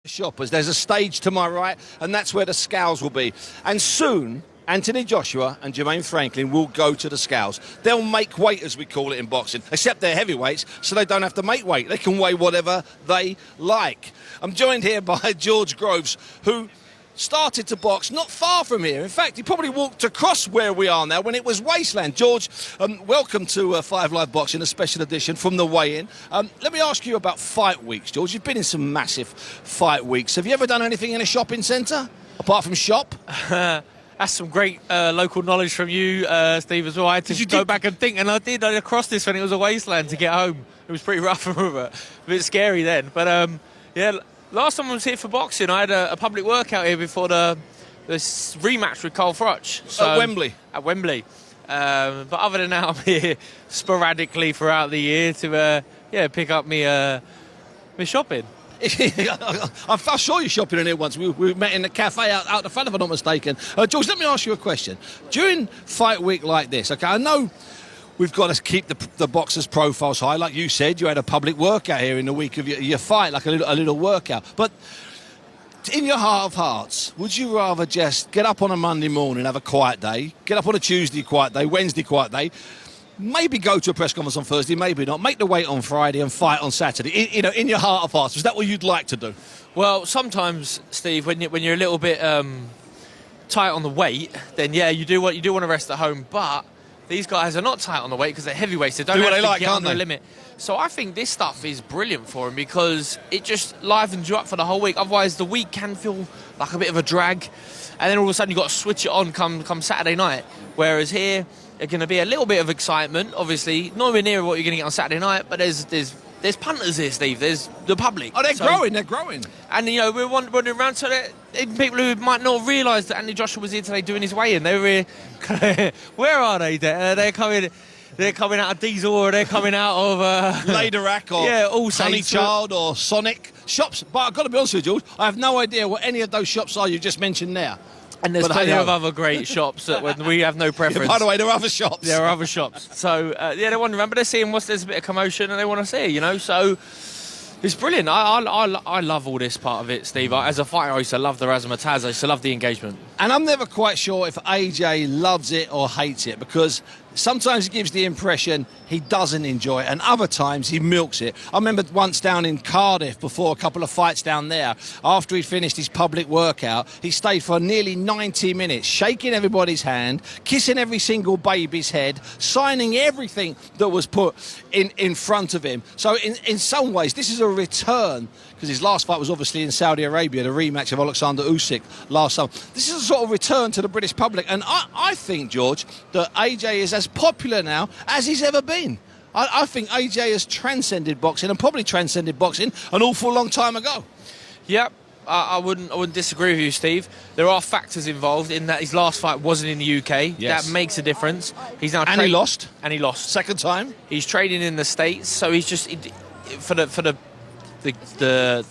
Shoppers. There's a stage to my right, and that's where the scales will be. And soon, Anthony Joshua and Jermaine Franklin will go to the scales. They'll make weight, as we call it in boxing, except they're heavyweights, so they don't have to make weight. They can weigh whatever they like. I'm joined here by George Groves, who started to box not far from here. In fact, he probably walked across where we are now when it was wasteland. George, welcome to Five Live Boxing, a special edition from the weigh-in. Let me ask you about fight weeks, George. You've been in some massive fight weeks. Have you ever done anything in a shopping centre, apart from shop? That's some great local knowledge from you, Steve, as well. I had to go back and think, and I did. I crossed this when it was a wasteland to get home. It was pretty rough and a bit scary then. But, yeah, last time I was here for boxing, I had a public workout here before the rematch with Cole Froch. So, at Wembley? At Wembley. But other than that, I'm here sporadically throughout the year to pick up me shopping. I'm sure you're shopping in here once. We met in the cafe out the front, if I'm not mistaken. George, let me ask you a question. During fight week like this, okay, I know we've got to keep the boxers' profiles high. Like you said, you had a public workout here in the week of your fight, like a little workout. But in your heart of hearts, would you rather just get up on a Monday morning, have a quiet day, get up on a Tuesday quiet day, Wednesday quiet day, maybe go to a press conference on Thursday, maybe not, make the weight on Friday and fight on Saturday? In your heart of hearts, is that what you'd like to do? Well, sometimes, Steve, when you're a little bit tight on the weight, then yeah, you do want to rest at home. But these guys are not tight on the weight because they're heavyweights. They don't do have what they to like, get can't on they? the limit. So I think this stuff is brilliant for them because it just livens you up for the whole week. Otherwise, the week can feel like a bit of a drag, and then all of a sudden you've got to switch it on come Saturday night. Whereas here, there's going to be a little bit of excitement, obviously, nowhere near what you're going to get on Saturday night, but there's punters here, Steve, there's the public. Oh, they're growing. And, we're wandering around, so even people who might not realise that Anthony Joshua was here today doing his weigh-in, they were here, where are they? They're coming out of Diesel, or they're coming out of Laderack, or Honeychild, or Sonic shops. But I've got to be honest with you, George, I have no idea what any of those shops are you just mentioned there. And there's plenty of other great shops that we have no preference. Yeah, by the way, there are other shops. There are other shops. So, they're wondering, but they're seeing there's a bit of commotion and they want to see, So, it's brilliant. I love all this part of it, Steve. As a fighter, I used to love the razzmatazz. I used to love the engagement. And I'm never quite sure if AJ loves it or hates it, because sometimes he gives the impression he doesn't enjoy it, and other times he milks it. I remember once down in Cardiff, before a couple of fights down there, after he'd finished his public workout, he stayed for nearly 90 minutes, shaking everybody's hand, kissing every single baby's head, signing everything that was put in front of him. So in some ways, this is a return, because his last fight was obviously in Saudi Arabia, the rematch of Alexander Usyk last summer. This is a sort of return to the British public, and I think, George, that AJ is as popular now as he's ever been. I think AJ has transcended boxing, and probably transcended boxing an awful long time ago. Yep. I wouldn't disagree with you, Steve. There are factors involved in that his last fight wasn't in the UK. Yes. That makes a difference. He's now he lost. And he lost. Second time. He's trading in the States, so he's just for the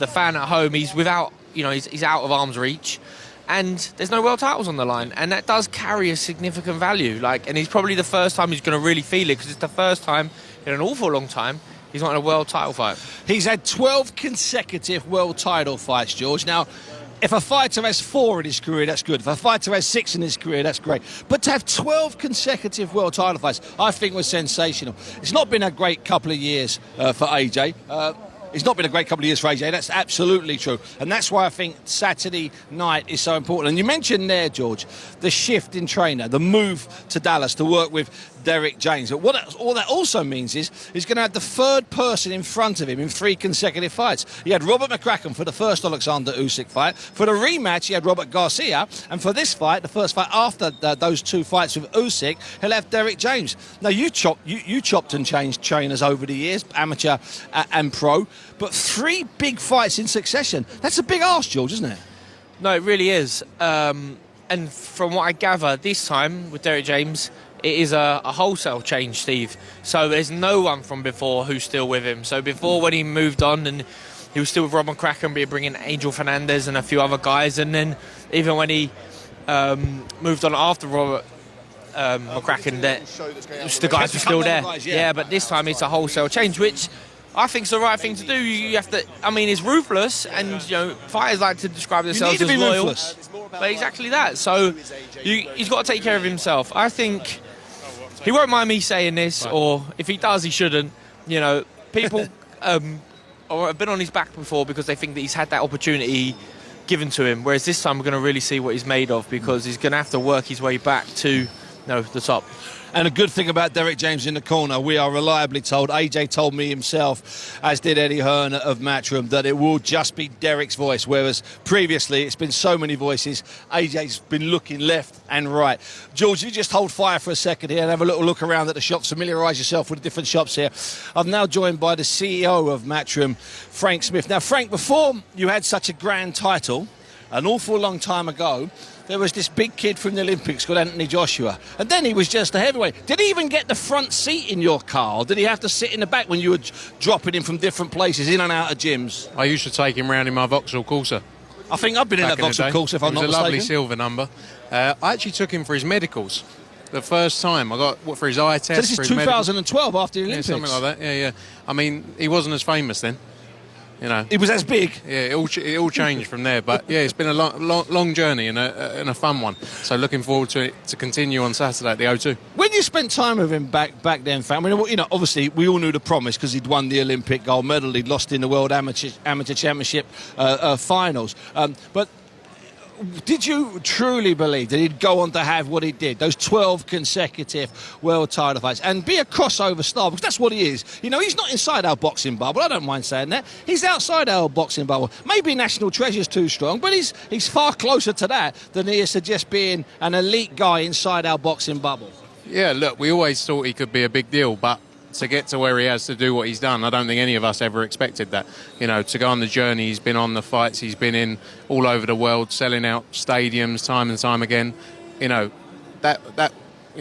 fan at home. He's without, he's out of arm's reach, and there's no world titles on the line, and that does carry a significant value. And he's probably the first time he's going to really feel it, because it's the first time in an awful long time he's not in a world title fight. He's had 12 consecutive world title fights, George. Now, if a fighter has 4 in his career, that's good. If a fighter has 6 in his career, that's great. But to have 12 consecutive world title fights, I think was sensational. It's not been a great couple of years for AJ. It's not been a great couple of years for AJ, that's absolutely true. And that's why I think Saturday night is so important. And you mentioned there, George, the shift in trainer, the move to Dallas to work with Derek James. But all that also means is he's going to have the third person in front of him in 3 consecutive fights. He had Robert McCracken for the first Alexander Usyk fight. For the rematch, he had Robert Garcia. And for this fight, the first fight after those 2 fights with Usyk, he'll have Derek James. Now, you chopped and changed trainers over the years, amateur and pro. But 3 big fights in succession. That's a big ask, George, isn't it? No, it really is. And from what I gather, this time with Derek James, it is a wholesale change, Steve. So there's no one from before who's still with him. So before, when he moved on, and he was still with Rob McCracken, but bringing Angel Fernandez and a few other guys. And then even when he moved on after Robert McCracken, the guys were still there. Yeah, but this time it's a wholesale change, which I think it's the right thing to do. You have to. I mean, it's ruthless, and fighters like to describe themselves as loyal. Ruthless. But exactly that. So he's got to take care of himself. I think he won't mind me saying this, or if he does, he shouldn't. People have been on his back before because they think that he's had that opportunity given to him. Whereas this time, we're going to really see what he's made of, because he's going to have to work his way back to the top. And a good thing about Derek James in the corner, we are reliably told, AJ told me himself, as did Eddie Hearn of Matchroom, that it will just be Derek's voice, whereas previously it's been so many voices. AJ's been looking left and right. George, you just hold fire for a second here and have a little look around at the shops, familiarise yourself with the different shops here. I'm now joined by the CEO of Matchroom, Frank Smith. Now, Frank, before you had such a grand title, an awful long time ago, there was this big kid from the Olympics called Anthony Joshua. And then he was just a heavyweight. Did he even get the front seat in your car? Or did he have to sit in the back when you were dropping him from different places, in and out of gyms? I used to take him round in my Vauxhall Corsa. I think I've been in that Vauxhall Corsa, if I'm not mistaken. It was a lovely silver number. I actually took him for his medicals. The first time I got for his eye test. So this is 2012 after the Olympics? Yeah, something like that. Yeah. I mean, he wasn't as famous then. It was as big. Yeah, it all changed from there. But yeah, it's been a long journey and a fun one. So looking forward to it to continue on Saturday at the O2. When you spent time with him back then, Frank, I mean, obviously we all knew the promise because he'd won the Olympic gold medal, he'd lost in the World Amateur Championship finals. But did you truly believe that he'd go on to have what he did, those 12 consecutive world title fights, and be a crossover star? Because that's what he is. He's not inside our boxing bubble. I don't mind saying that. He's outside our boxing bubble. Maybe National Treasure's too strong, but he's far closer to that than he is to just being an elite guy inside our boxing bubble. Yeah, look, we always thought he could be a big deal, but to get to where he has to do what he's done, I don't think any of us ever expected that. To go on the journey he's been on, the fights he's been in all over the world, selling out stadiums time and time again. It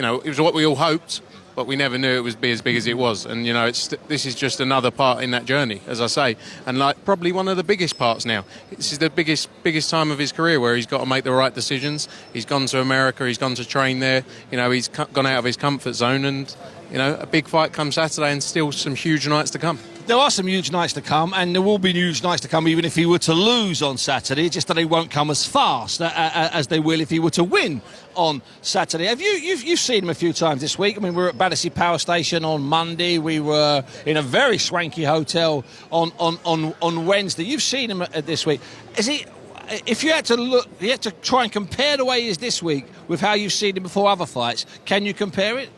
was what we all hoped, but we never knew it would be as big as it was. And this is just another part in that journey, as I say, and probably one of the biggest parts now. This is the biggest time of his career where he's got to make the right decisions. He's gone to America, he's gone to train there. He's gone out of his comfort zone, and a big fight comes Saturday, and still some huge nights to come. There are some huge nights to come, and there will be huge nights to come even if he were to lose on Saturday, just that they won't come as fast as they will if he were to win on Saturday. You've seen him a few times this week. I mean, we were at Battersea Power Station on Monday. We were in a very swanky hotel on Wednesday. You've seen him this week. If you had to look, you had to try and compare the way he is this week with how you've seen him before other fights. Can you compare it?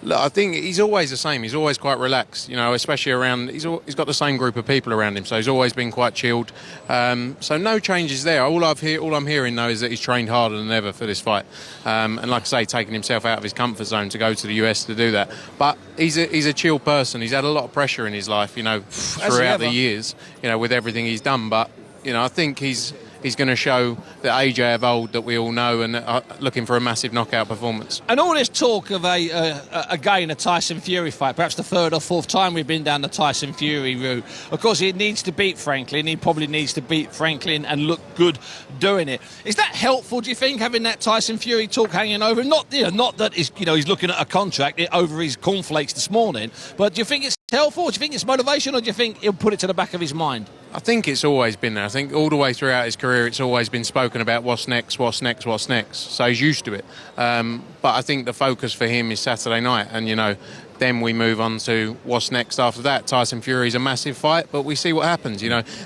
Look, I think he's always the same. He's always quite relaxed, especially around... He's got the same group of people around him, so he's always been quite chilled. So no changes there. All I'm hearing, though, is that he's trained harder than ever for this fight. And like I say, taking himself out of his comfort zone to go to the US to do that. But he's a chill person. He's had a lot of pressure in his life, throughout the years, with everything he's done. But, I think he's going to show that AJ of old that we all know, and looking for a massive knockout performance. And all this talk of a Tyson Fury fight, perhaps the third or fourth time we've been down the Tyson Fury route. Of course, he needs to beat Franklin. He probably needs to beat Franklin and look good doing it. Is that helpful, do you think, having that Tyson Fury talk hanging over him? Not that he's looking at a contract over his cornflakes this morning, but do you think it's helpful? Do you think it's motivation, or do you think he'll put it to the back of his mind? I think it's always been there. I think all the way throughout his career, it's always been spoken about what's next. So he's used to it. But I think the focus for him is Saturday night. And, then we move on to what's next after that. Tyson Fury's a massive fight, but we see what happens.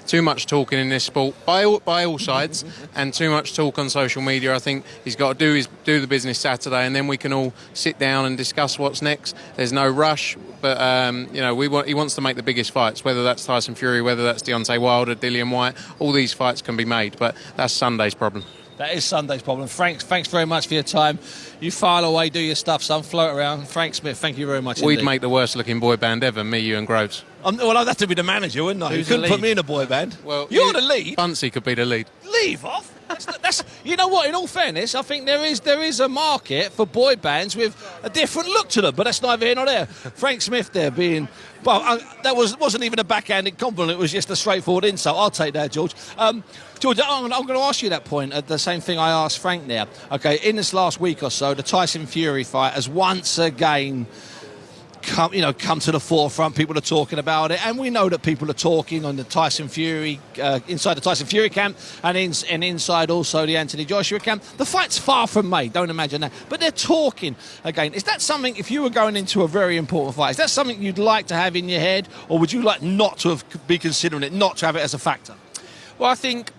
Too much talking in this sport by all sides, and too much talk on social media. I think he's got to do the business Saturday, and then we can all sit down and discuss what's next. There's no rush, but he wants to make the biggest fights, whether that's Tyson Fury, whether that's Deontay Wilder, Dillian Whyte. All these fights can be made, but that's Sunday's problem. That is Sunday's problem. Frank, thanks very much for your time. You file away, do your stuff, son, float around. Frank Smith, thank you very much. We'd make the worst looking boy band ever, me, you and Groves. Well, I'd have to be the manager, wouldn't I? You couldn't put me in a boy band. Well, you're the lead. Bunsey could be the lead. Leave off? That's you know what, in all fairness, I think there is a market for boy bands with a different look to them, but that's neither here nor there. Frank Smith there being... Well, that wasn't even a backhanded compliment, it was just a straightforward insult. I'll take that, George. George, I'm going to ask you that point, the same thing I asked Frank now. Okay, in this last week or so, the Tyson Fury fight has once again come to the forefront. People are talking about it, and we know that people are talking on the Tyson Fury inside the Tyson Fury camp, and inside also the Anthony Joshua camp. The fight's far from made. Don't imagine that, but they're talking again. Is that something? If you were going into a very important fight, is that something you'd like to have in your head, or would you like not to be considering it, not to have it as a factor? Well, I think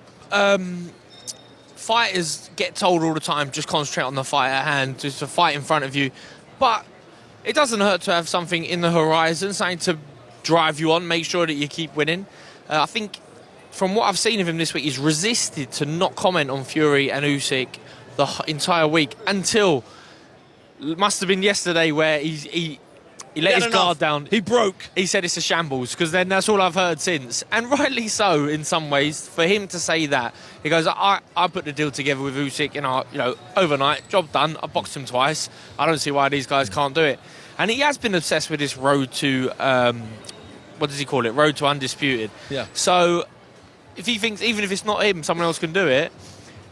fighters get told all the time, just concentrate on the fight at hand, just a fight in front of you. But it doesn't hurt to have something in the horizon, something to drive you on, make sure that you keep winning. I think from what I've seen of him this week, he's resisted to not comment on Fury and Usyk the entire week until it must have been yesterday where he let his guard down. He broke. He said it's a shambles, because then that's all I've heard since. And rightly so, in some ways, for him to say that. He goes, I put the deal together with Usyk, overnight, job done. I boxed him twice. I don't see why these guys can't do it. And he has been obsessed with this road to, what does he call it? Road to undisputed. Yeah. So if he thinks, even if it's not him, someone else can do it,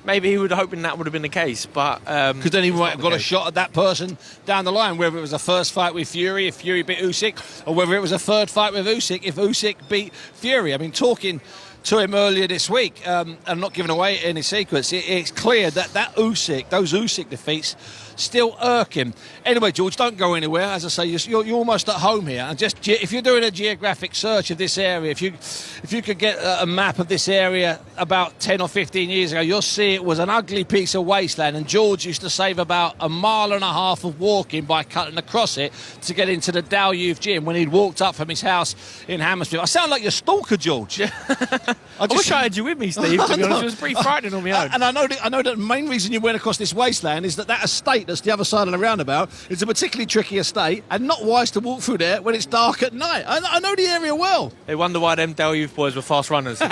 maybe he would have hoped that would have been the case, but because then he might have got a shot at that person down the line, whether it was a first fight with Fury, if Fury beat Usyk, or whether it was a third fight with Usyk, if Usyk beat Fury. I mean, talking to him earlier this week, and not giving away any secrets, it's clear that those Usyk defeats still irk him. Anyway, George, don't go anywhere. As I say, you're almost at home here. And just if you're doing a geographic search of this area, if you could get a map of this area about 10 or 15 years ago, you'll see it was an ugly piece of wasteland. And George used to save about a mile and a half of walking by cutting across it to get into the Dow Youth Gym when he'd walked up from his house in Hammersmith. I sound like your stalker, George. I wish I had you with me, Steve, to be honest. It was pretty frightening on my own. And I know that the main reason you went across this wasteland is that estate that's the other side of the roundabout is a particularly tricky estate and not wise to walk through there when it's dark at night. I know the area well. They wonder why them Dell Youth boys were fast runners.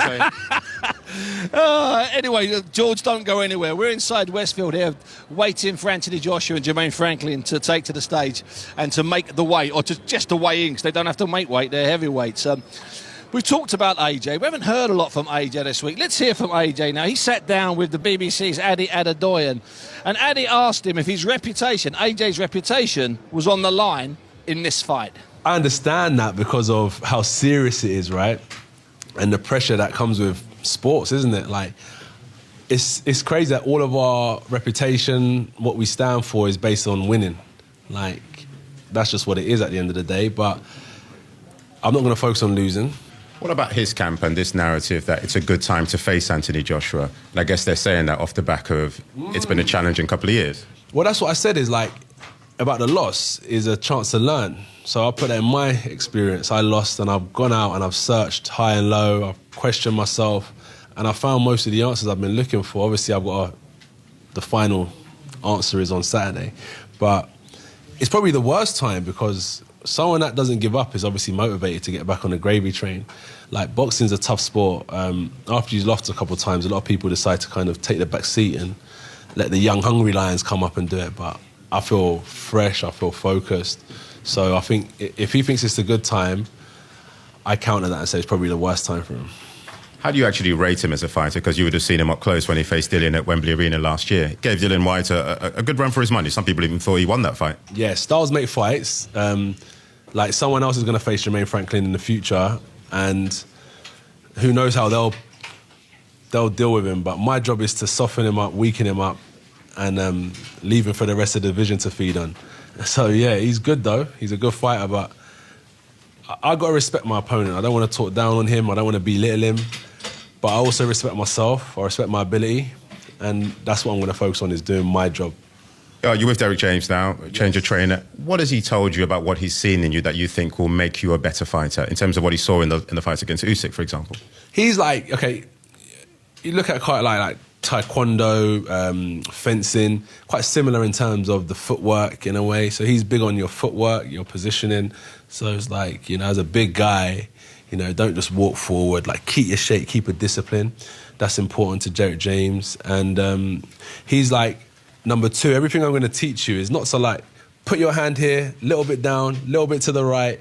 Anyway, George, don't go anywhere. We're inside Westfield here, waiting for Anthony Joshua and Jermaine Franklin to take to the stage and to make the weight, or just to weigh in, because they don't have to make weight, they're heavyweights. We've talked about AJ. We haven't heard a lot from AJ this week. Let's hear from AJ now. He sat down with the BBC's Adi Adadoyan, and Adi asked him if AJ's reputation, was on the line in this fight. I understand that because of how serious it is, right? And the pressure that comes with sports, isn't it? Like, it's crazy that all of our reputation, what we stand for, is based on winning. Like, that's just what it is at the end of the day. But I'm not going to focus on losing. What about his camp and this narrative that it's a good time to face Anthony Joshua? And I guess they're saying that off the back of it's been a challenging couple of years. Well, that's what I said, is like, about the loss is a chance to learn. So I put that in my experience. I lost and I've gone out and I've searched high and low. I've questioned myself and I found most of the answers I've been looking for. Obviously, the final answer is on Saturday. But it's probably the worst time because someone that doesn't give up is obviously motivated to get back on the gravy train. Like, boxing's a tough sport. After you've lost a couple of times, a lot of people decide to kind of take the back seat and let the young, hungry lions come up and do it. But I feel fresh, I feel focused. So I think if he thinks it's a good time, I counter that and say it's probably the worst time for him. How do you actually rate him as a fighter? Because you would have seen him up close when he faced Dillian at Wembley Arena last year. It gave Dillian White a good run for his money. Some people even thought he won that fight. Yeah, styles make fights. Like, someone else is going to face Jermaine Franklin in the future, and who knows how they'll deal with him. But my job is to soften him up, weaken him up, and leave him for the rest of the division to feed on. So yeah, he's good though. He's a good fighter, but I got to respect my opponent. I don't want to talk down on him. I don't want to belittle him. But I also respect myself. I respect my ability, and that's what I'm going to focus on, is doing my job. You're with Derek James now, change of trainer. What has he told you about what he's seen in you that you think will make you a better fighter, in terms of what he saw in the fights against Usyk, for example? He's like, okay, you look at quite like taekwondo, fencing, quite similar in terms of the footwork in a way. So he's big on your footwork, your positioning. So it's like, as a big guy, don't just walk forward, like, keep your shape, keep a discipline. That's important to Derek James. And he's like, number two, everything I'm going to teach you is not so like, put your hand here, little bit down, little bit to the right,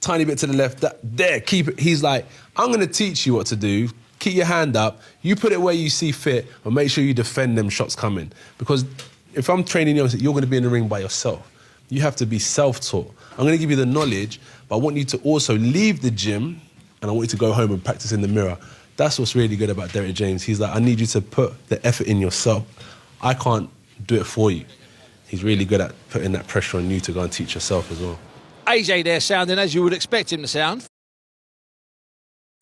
tiny bit to the left, there, keep it. He's like, I'm going to teach you what to do. Keep your hand up, you put it where you see fit, and make sure you defend them shots coming. Because if I'm training you, you're going to be in the ring by yourself. You have to be self-taught. I'm going to give you the knowledge, but I want you to also leave the gym and I want you to go home and practice in the mirror. That's what's really good about Derek James. He's like, I need you to put the effort in yourself. I can't do it for you. He's really good at putting that pressure on you to go and teach yourself as well. AJ there sounding as you would expect him to sound.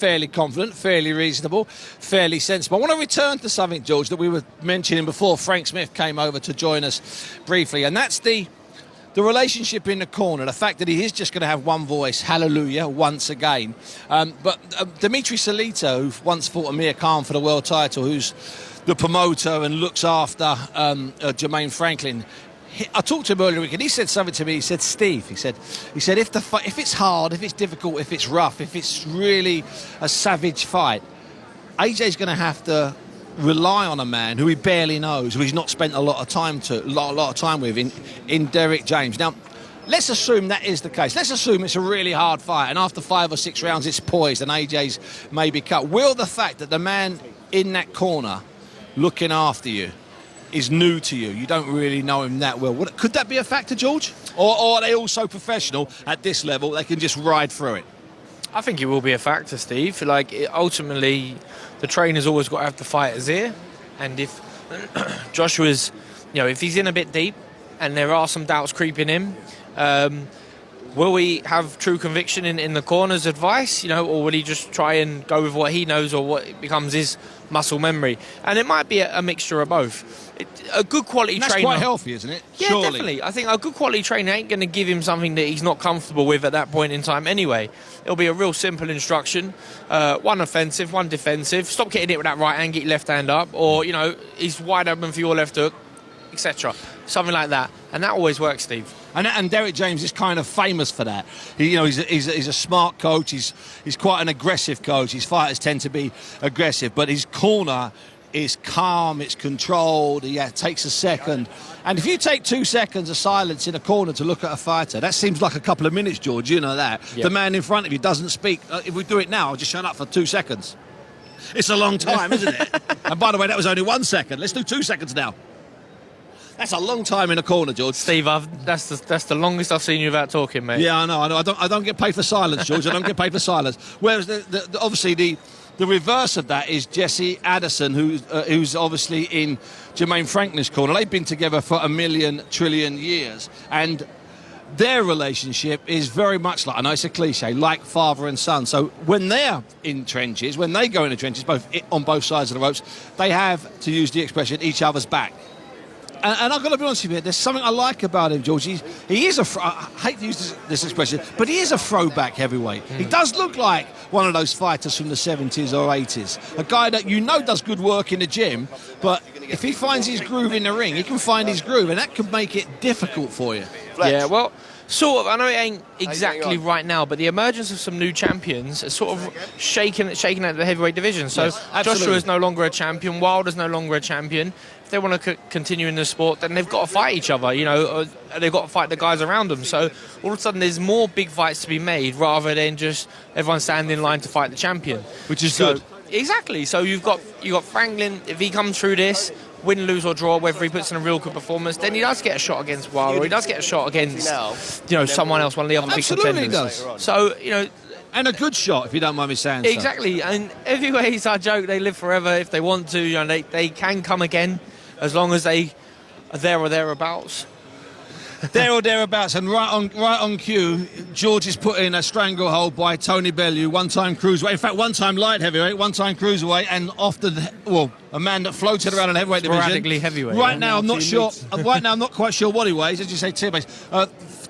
Fairly confident, fairly reasonable, fairly sensible. I want to return to something, George, that we were mentioning before Frank Smith came over to join us briefly, and that's the relationship in the corner, the fact that he is just going to have one voice, hallelujah, once again. But Dimitri Salito, who once fought Amir Khan for the world title, who's the promoter and looks after Jermaine Franklin, I talked to him earlier week and he said something to me. He said, Steve, he said if it's hard, if it's difficult, if it's rough, if it's really a savage fight, AJ's going to have to rely on a man who he barely knows, who he's not spent a lot of time with in Derek James. Now, let's assume that is the case. Let's assume it's a really hard fight and after 5 or 6 rounds it's poised and AJ's maybe cut. Will the fact that the man in that corner looking after you is new to you, you don't really know him that well, could that be a factor, George? Or are they all so professional at this level they can just ride through it? I think it will be a factor, Steve. Ultimately, the trainer's always got to have the fighter's ear. And if Joshua's, if he's in a bit deep and there are some doubts creeping in, will he have true conviction in the corner's advice, or will he just try and go with what he knows or what becomes his muscle memory? And it might be a mixture of both. A good quality trainer... That's quite healthy, isn't it? Yeah, surely. Definitely. I think a good quality trainer ain't going to give him something that he's not comfortable with at that point in time anyway. It'll be a real simple instruction. One offensive, one defensive. Stop getting it with that right hand, get your left hand up. Or, he's wide open for your left hook, etc. Something like that. And that always works, Steve. And Derek James is kind of famous for that. He's a smart coach. He's quite an aggressive coach. His fighters tend to be aggressive, but his corner is calm, it's controlled. It takes a second. And if you take 2 seconds of silence in a corner to look at a fighter, that seems like a couple of minutes, George. You know that. Yep. The man in front of you doesn't speak. If we do it now, I'll just shut up for 2 seconds. It's a long time, isn't it? And by the way, that was only 1 second. Let's do 2 seconds now. That's a long time in a corner, George. Steve, that's the longest I've seen you without talking, mate. Yeah, I know. I don't get paid for silence, George. I don't get paid for silence. Whereas obviously the reverse of that is Jesse Addison, who's obviously in Jermaine Franklin's corner. They've been together for 1,000,000 trillion years, and their relationship is very much like, I know it's a cliche, like father and son. So when they're in trenches, when they go in the trenches, on both sides of the ropes, they have, to use the expression, each other's back. And I've got to be honest with you, there's something I like about him, George. He is I hate to use this expression, but he is a throwback heavyweight. He does look like one of those fighters from the 70s or 80s. A guy that does good work in the gym, but if he finds his groove in the ring, he can find his groove, and that could make it difficult for you. Yeah, well, sort of. I know it ain't exactly right now, but the emergence of some new champions has sort of shaken out the heavyweight division. So yes, Joshua's no longer a champion. Wilder's no longer a champion. If they want to continue in the sport, then they've got to fight each other, or they've got to fight the guys around them. So all of a sudden there's more big fights to be made rather than just everyone standing in line to fight the champion. Which is good. Exactly. So you've got Franklin, if he comes through this, win, lose or draw, whether he puts in a real good performance, then he does get a shot against Wilder, or he does get a shot against, someone else, one of the other big contenders. Absolutely does. So, and a good shot, if you don't mind me saying exactly. So. And heavyweights, I joke, they live forever if they want to. They can come again as long as they are there or thereabouts. There or thereabouts, and right on cue, George is put in a stranglehold by Tony Bellew, one-time cruiserweight. In fact, one-time light heavyweight, one-time cruiserweight, and often, a man that floated around in heavyweight division. Sporadically heavyweight. Right now, I'm not sure. Right now, I'm not quite sure what he weighs. As you say, teammates.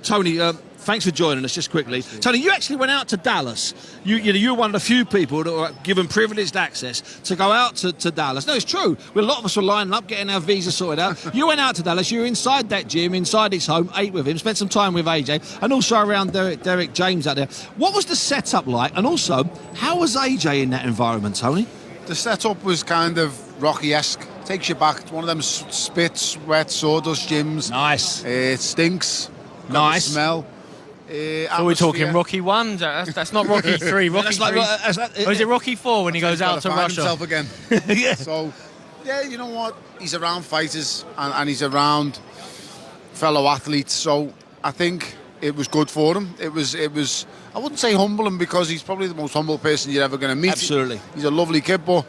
Tony, thanks for joining us. Just quickly, Tony, you actually went out to Dallas. You're one of the few people that were given privileged access to go out to Dallas. No, it's true. A lot of us were lining up, getting our visa sorted out. You went out to Dallas. You were inside that gym, inside his home, ate with him, spent some time with AJ, and also around Derek James out there. What was the setup like? And also, how was AJ in that environment, Tony? The setup was kind of Rocky-esque. Takes you back. It's one of them spit, wet, sawdust gyms. Nice. It stinks. Nice. Smell. So we're talking Rocky 1? That's not Rocky 3. Rocky 3. Or is it Rocky 4 when he goes out to Russia? Himself again. Yeah. So, you know what? He's around fighters and he's around fellow athletes. So I think it was good for him. It was. I wouldn't say humbling because he's probably the most humble person you're ever going to meet. Absolutely. He's a lovely kid, but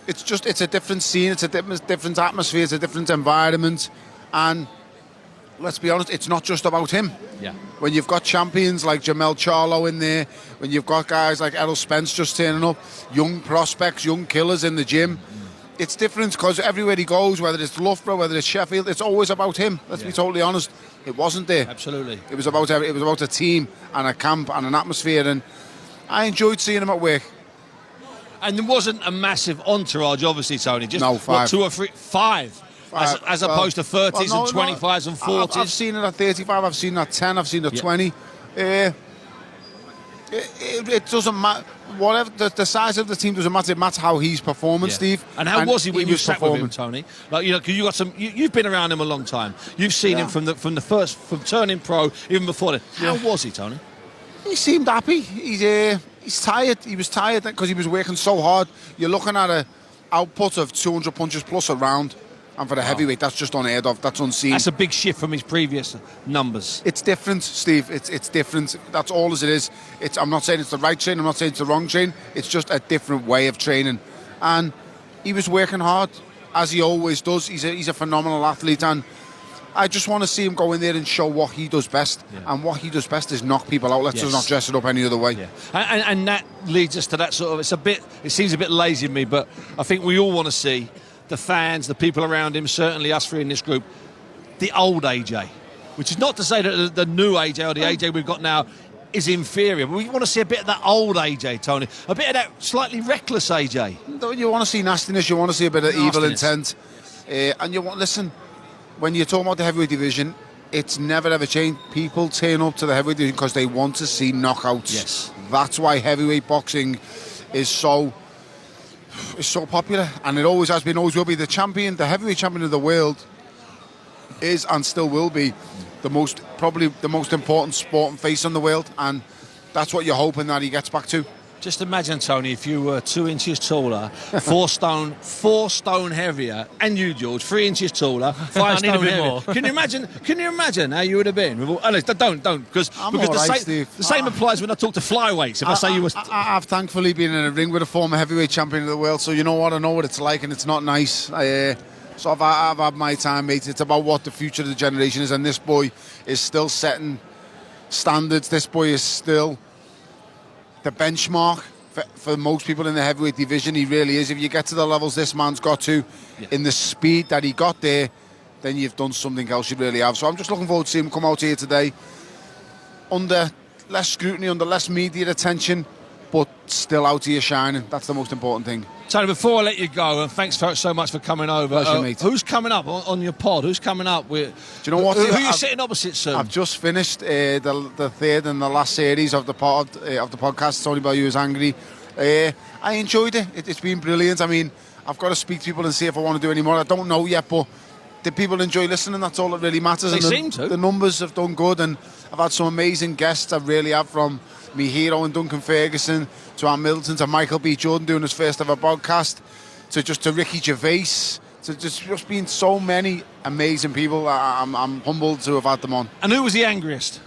it's a different scene. It's a different atmosphere. It's a different environment, and let's be honest, it's not just about him. Yeah. When you've got champions like Jamel Charlo in there, when you've got guys like Errol Spence just turning up, young prospects, young killers in the gym, it's different because everywhere he goes, whether it's Loughborough, whether it's Sheffield, it's always about him. Let's be totally honest. It wasn't there. Absolutely. It was about a team and a camp and an atmosphere, and I enjoyed seeing him at work. And there wasn't a massive entourage, obviously, Tony. Just No, 5. 2 or 3, 5. As opposed to 30s and 25s and 40s. I've seen it at 35, I've seen it at 10, I've seen it at 20. It doesn't matter. Whatever the size of the team doesn't matter. It matters how he's performing, Steve. And how was he when you sat with him, performing. Tony? Like, you know, 'cause you got some. You've been around him a long time. You've seen him from turning pro, even before that. How was he, Tony? He seemed happy. He's tired. He was tired because he was working so hard. You're looking at an output of 200 punches plus a round. And for the heavyweight, that's just unheard of. That's unseen. That's a big shift from his previous numbers. It's different, Steve. It's different. That's all as it is. I'm not saying it's the right train. I'm not saying it's the wrong train. It's just a different way of training. And he was working hard, as he always does. He's a phenomenal athlete, and I just want to see him go in there and show what he does best. Yeah. And what he does best is knock people out. Let's just not dress it up any other way. Yeah. And that leads us to that sort of. It seems a bit lazy of me, but I think we all want to see the fans, the people around him, certainly us three in this group, the old AJ. Which is not to say that the new AJ or the AJ we've got now is inferior, but we want to see a bit of that old AJ, Tony. A bit of that slightly reckless AJ. You want to see nastiness, you want to see a bit of evil intent. And listen, when you're talking about the heavyweight division, it's never ever changed. People turn up to the heavyweight division because they want to see knockouts. Yes. That's why heavyweight boxing is so popular, and it always has been, always will be. The heavyweight champion of the world is and still will be probably the most important sport and face in the world, and that's what you're hoping that he gets back to. Just imagine, Tony, if you were 2 inches taller, 4 stone heavier, and you, George, 3 inches taller, 5 stone heavier. Can you imagine how you would have been? Don't, because the same applies when I talk to flyweights. If I say you were... I've thankfully been in a ring with a former heavyweight champion of the world, so you know what? I know what it's like, and it's not nice. So I've had my time, mate. It's about what the future of the generation is, and this boy is still setting standards. This boy is still the benchmark for most people in the heavyweight division. He really is. If you get to the levels this man's got to, in the speed that he got there, then you've done something else, you really have. So I'm just looking forward to seeing him come out here today under less scrutiny, under less media attention, but still out here shining. That's the most important thing. Tony, before I let you go, and thanks so much for coming over. Pleasure, mate. Who's coming up on your pod? Who's coming up with? Do you know what? Who are you sitting opposite soon? I've just finished the third and the last series of the podcast. Tony Bellew is angry. I enjoyed it. It's been brilliant. I mean, I've got to speak to people and see if I want to do any more. I don't know yet, but did people enjoy listening? That's all that really matters. They seem to. The numbers have done good, and I've had some amazing guests. I really have, from me hero and Duncan Ferguson to Ann Middleton to Michael B. Jordan doing his first ever podcast to Ricky Gervais to just being so many amazing people. I'm humbled to have had them on. And who was the angriest?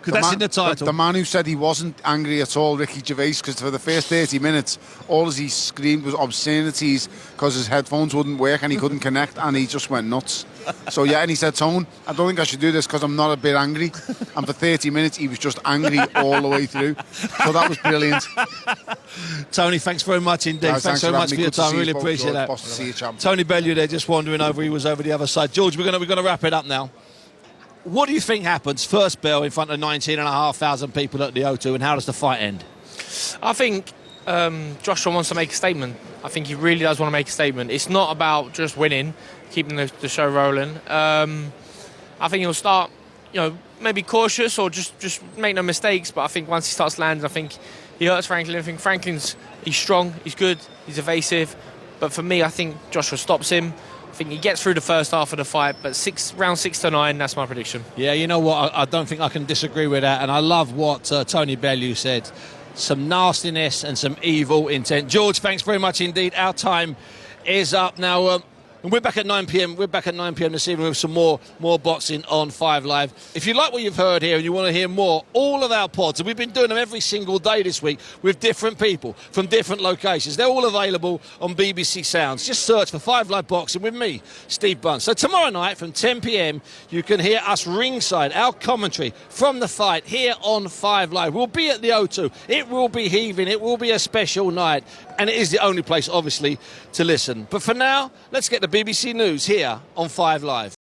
Because that's in the title. The man who said he wasn't angry at all, Ricky Gervais, because for the first 30 minutes, all he screamed was obscenities because his headphones wouldn't work and he couldn't connect, and he just went nuts. So yeah, and he said, Tone, I don't think I should do this because I'm not a bit angry. And for 30 minutes, he was just angry all the way through. So that was brilliant. Tony, thanks very much indeed. Thanks so much for your time. Really appreciate that. Boss to see you, champ. Tony Bellew there, just wandering over. He was over the other side. George, we're going to wrap it up now. What do you think happens? First bell in front of 19,500 people at the O2, and how does the fight end? I think Joshua wants to make a statement. I think he really does want to make a statement. It's not about just winning, keeping the show rolling. I think he'll start, maybe cautious or just make no mistakes. But I think once he starts landing, I think he hurts Franklin. I think he's strong, he's good, he's evasive. But for me, I think Joshua stops him. I think he gets through the first half of the fight, but round 6 to 9, that's my prediction. Yeah, you know what? I don't think I can disagree with that. And I love what Tony Bellew said. Some nastiness and some evil intent. George, thanks very much indeed. Our time is up now. And we're back at 9 p.m. We're back at 9 p.m. this evening with some more boxing on 5 Live. If you like what you've heard here and you want to hear more, all of our pods, and we've been doing them every single day this week with different people from different locations. They're all available on BBC Sounds. Just search for 5 Live Boxing with me, Steve Bunce. So tomorrow night from 10 p.m, you can hear us ringside, our commentary from the fight here on 5 Live. We'll be at the O2. It will be heaving. It will be a special night. And it is the only place, obviously, to listen. But for now, let's get the BBC News here on 5 Live.